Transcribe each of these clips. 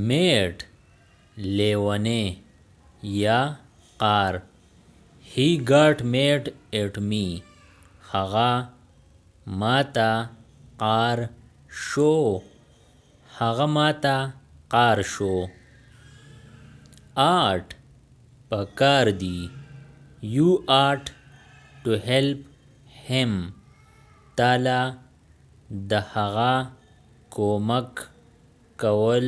میټ لیونی یا قار. He got mad at me. هغه ماته قار شو. هغه ماته قار شو. ought پکار دی. You ought to help him. تاله د هغه کومک کول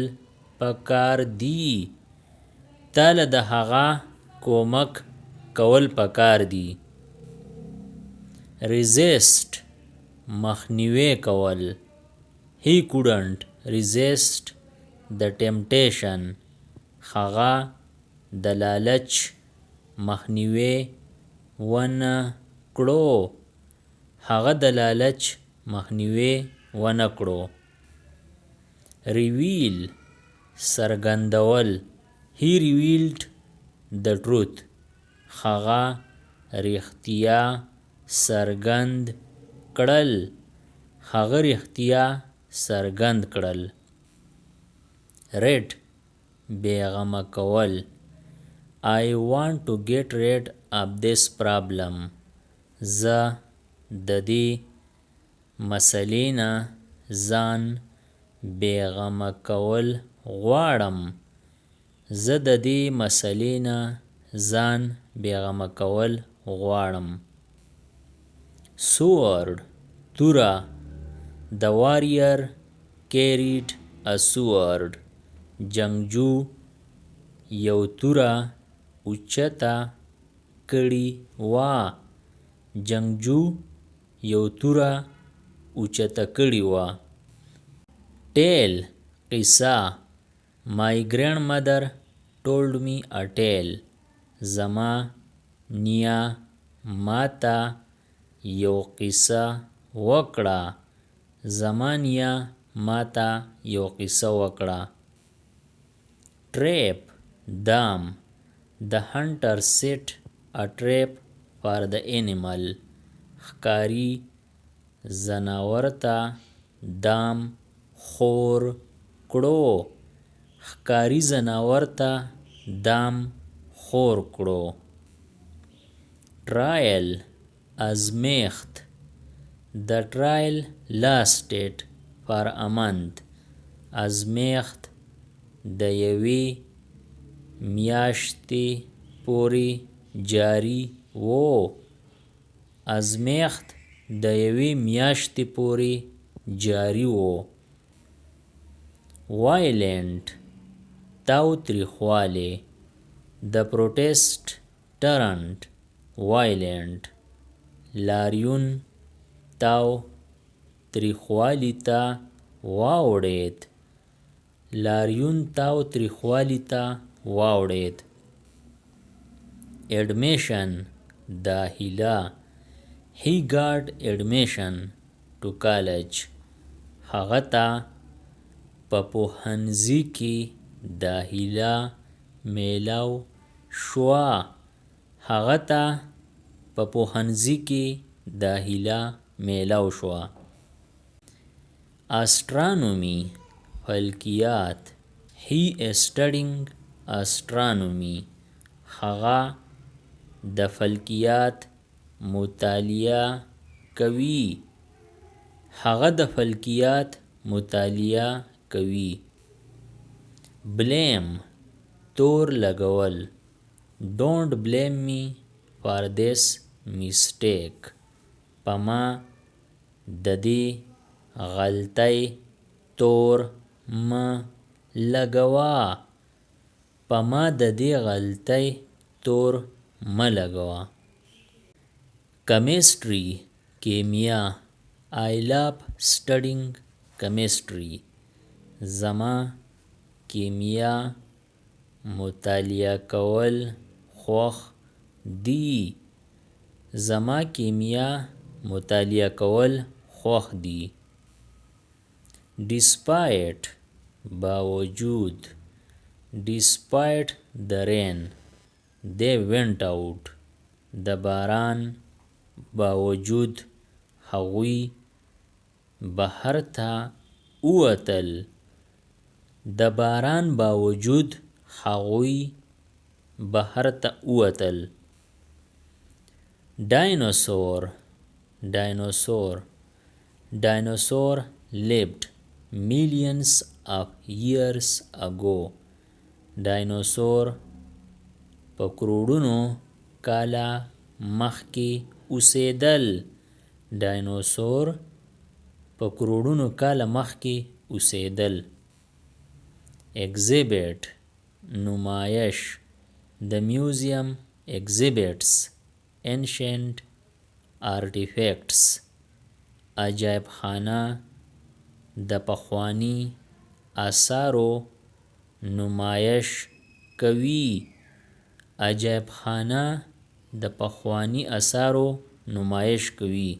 پکار دی. تاله د هغه کومک کول پکار دی. resist مخنیوی کول. He couldn't resist the temptation. هغه د لالچ مخنیوی ونه کړو. هغه د لالچ مخنیوی ونه کړو. reveal څرګندول. He revealed the truth. هغه رښتیا څرګند کړل. هغه رښتیا څرګند کړل. rid بېغمه کول. I want to get rid of this problem. زه د دې مسلې نه ځان بېغمه کول غواړم. زه د دې مسلې نه ځان بېغمه کول غواړم. sword توره. The warrior carried a sword. جنگجو یو توره اوچته کړې وه. جنگجو یو توره اوچته کړې وه. tale قصه. My grandmother told me a tale. زما نیا ماته یو قصه وکړه. زما نیا ماته یو قصه وکړه. trap دام. The hunter set a trap for the animal. ښکاري ځناور ته دام خور کړو. ښکاري ځناور ته دام خور کړو. trial ازمیښت. The trial lasted for a month. ازمیښت د یوې میاشتې پورې جاري و. ازمیښت د یوې میاشتې پورې جاري و. violent تاوتریخوالی. The protest turned violent. لاریون تاوتریخوالي ته واوړېد. لاریون تاوتریخوالي ته واوړېد. admission داخله. He got admission to college. هغه ته په پوهنځي کې داخله میلاو شوه. هغه ته په پوهنځي کې داخله میلاو شوه. astronomy فلکیات. He is studying astronomy. هغه د فلکیات مطالعه کوي. هغه د فلکیات مطالعه کوي. blame تور لګول. Don't blame me for this mistake. په ما د دې غلطۍ تور مه لګوه. په ما د دې غلطۍ تور مه لګوه. chemistry کیمیا. I love studying chemistry. زما کیمیا مطالعه کول خوښ دي. زما کیمیا مطالعه کول خوښ دي. despite باوجود. despite the rain they went out. د باران باوجود هغوی بهر ته ووتل. د باران باوجود هغوی بهر ته ووتل. Dinosaur. Dinosaur lived millions of years ago. Dinosaur په کروڑونو کاله مخکې اوسېدل. Dinosaur په کروڑونو کاله مخکې اوسېدل. Exhibit. نمایش. The museum exhibits ancient artifacts. عجایب خانه د پخواني آثارو نمایش کوي. عجایب خانه د پخواني آثارو نمایش کوي.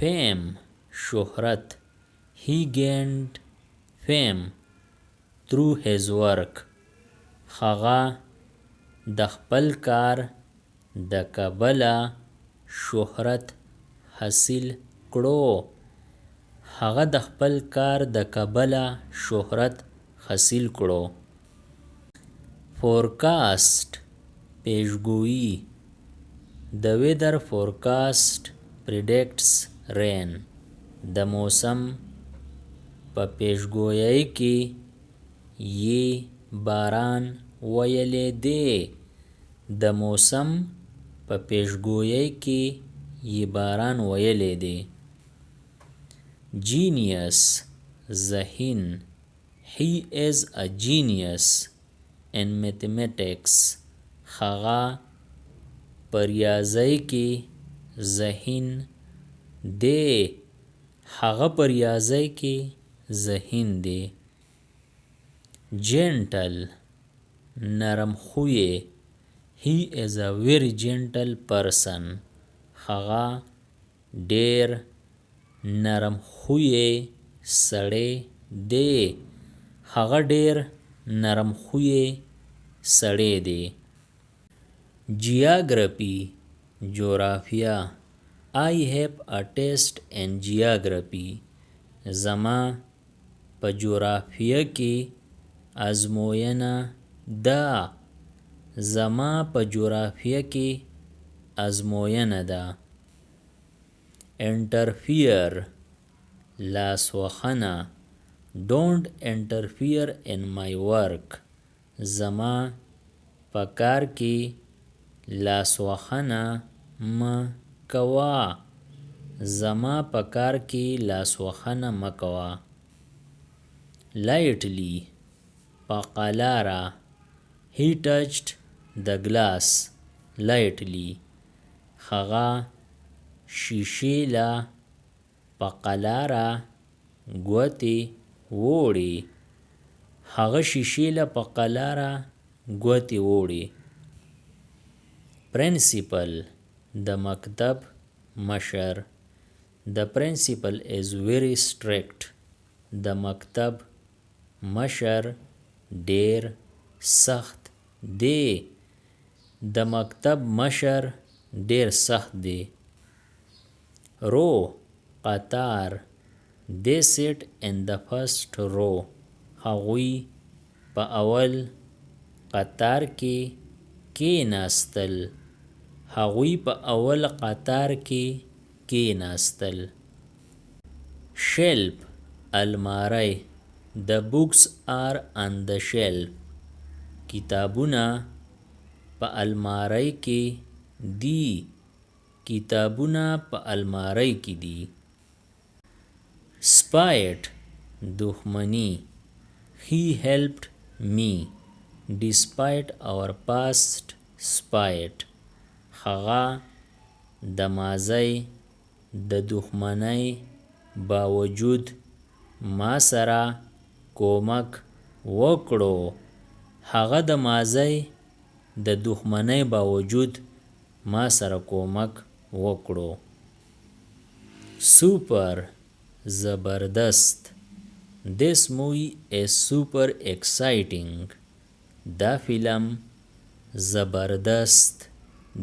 Fame. شهرت. He gained fame through his work. هغه د خپل کار د کبله شهرت حاصل کړو. هغه د خپل کار د کبله شهرت حاصل کړو. Forecast. پیشګویي. The weather forecast predicts rain. د موسم په پیشګویۍ کې یې باران ویلی دی. د موسم په پیشګویۍ کې یې باران ویلی دی. Genius. ذهین. He is a genius in mathematics. هغه په ریاضۍ کې ذهین دی. هغه په ریاضۍ کې ذهین دی. Gentle. نرم خویه. He is a very gentle person. هغه ډیر نرم خویه سړی دی. هغه ډیر نرم خویه سړی دی. Geography. جغرافیه. I have a test in geography. زما په جغرافیه کې ازموینه ده. زما په جغرافیه کې ازموینه ده. Interfere. لاسوهنه. Don't interfere in my work. زما په کار کې لاسوهنه مه کوه. زما په کار کې لاسوهنه مه کوه. Lightly. په قلاره. He touched the glass lightly. هغه شیشې له په قلاره ګوتې ووړې. هغه شیشې له په قلاره ګوتې ووړې. Principal. د مکتب مشر. The principal is very strict. د مکتب مشر ډیر سخت دی. د مکتب مشر ډیر سخت دی. Row. قطار. They sit in the first row. هغوی په اول قطار کې کېناستل. هغوی په اول قطار کې کېناستل. Shelf. الماری. The books are on the shelf. کتابونه په الماری کې دي. کتابونه په الماری کې دي. Spite. دښمني. He helped me despite our past spite. هغه د ماضی د دښمنۍ باوجود ما سره کومک وکړو. هغه د ماضی د دښمنۍ باوجود ما سره کومک وکړو. Super. زبردست. This movie is super exciting. دا فیلم زبردست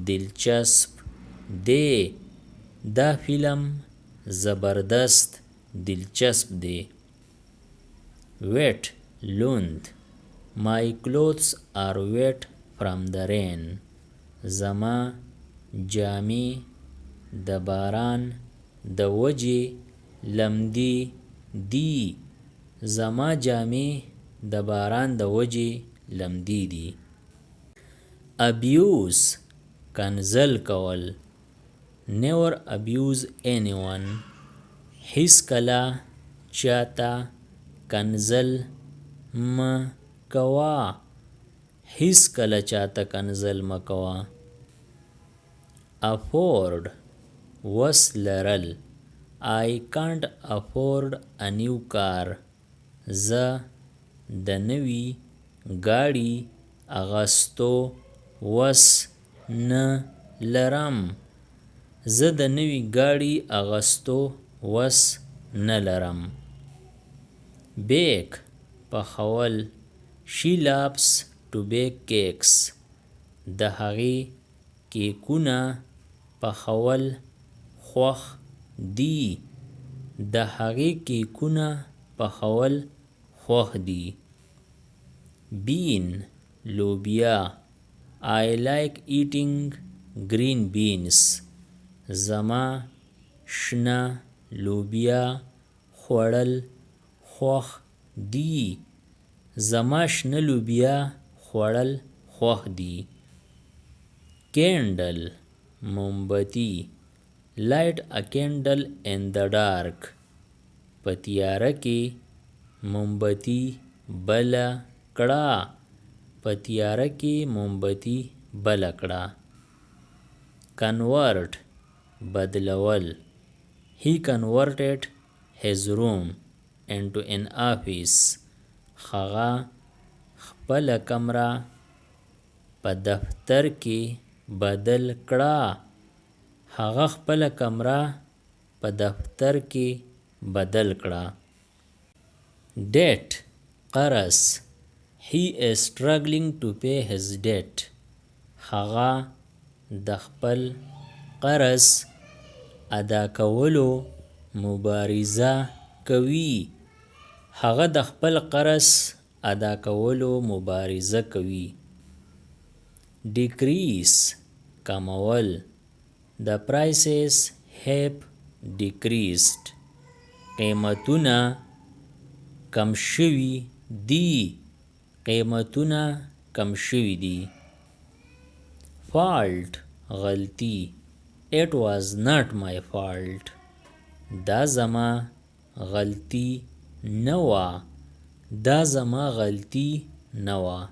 دلچسپ دی. دا فیلم زبردست دلچسپ دی. wet لوند. My clothes are wet from the rain. زما جامې د باران د وجې لمدې دي. زما جامې د باران د وجې لمدې دي. abuse کنزل کول. never abuse anyone. هیڅ کله چاته کنزل مه کوه. هیڅ کله چاته کنزل مه کوه. afford وس لرل. I can't afford a new car. زه د نوي ګاډي اغستو وس نه لرم. زه د نوي ګاډي اغستو وس نه لرم. bake پخول. she loves to bake cakes. د هغې کیکونه پخول خوښ دي. د هغې کیکونه پخول خوښ دي. bean لوبیا. I like eating green beans. زما شنه لوبیا خوړل خوښ دي. زما شنه لوبیا خوړل خوښ دي. candle مومبتي. light a candle in the dark. په تیاره کې مومبتي بله کړه. په تیاره کې مومبتي بله کړه. convert بدلول. he converted his room into an office. هغه خپله کمره په دفتر کې بدل کړه. هغه خپله کمره په دفتر کې بدل کړه. debt قرض. he is struggling to pay his debt. هغه د خپل قرض ادا کولو مبارزه کوي. هغه د خپل قرض ادا کولو مبارزه کوي. decrease کمول. the prices have decreased. قیمتونه کم شوي دي. قیمتونه کم شوي دي. fault غلطي. it was not my fault. دا زما غلطي نه وه. دا زما غلطي نه وه.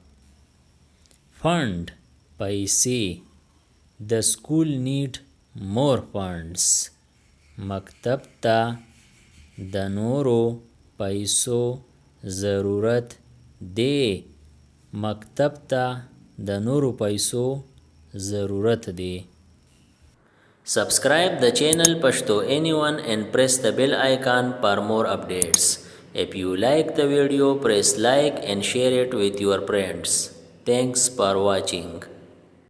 fund پیسې. the school need more funds. مکتب ته د نورو پیسو ضرورت دی. مکتب ته د نورو پیسو ضرورت دی. Subscribe the channel Pashto Anyone and press the bell icon for more updates. If you like the video, press like and share it with your friends. Thanks for watching.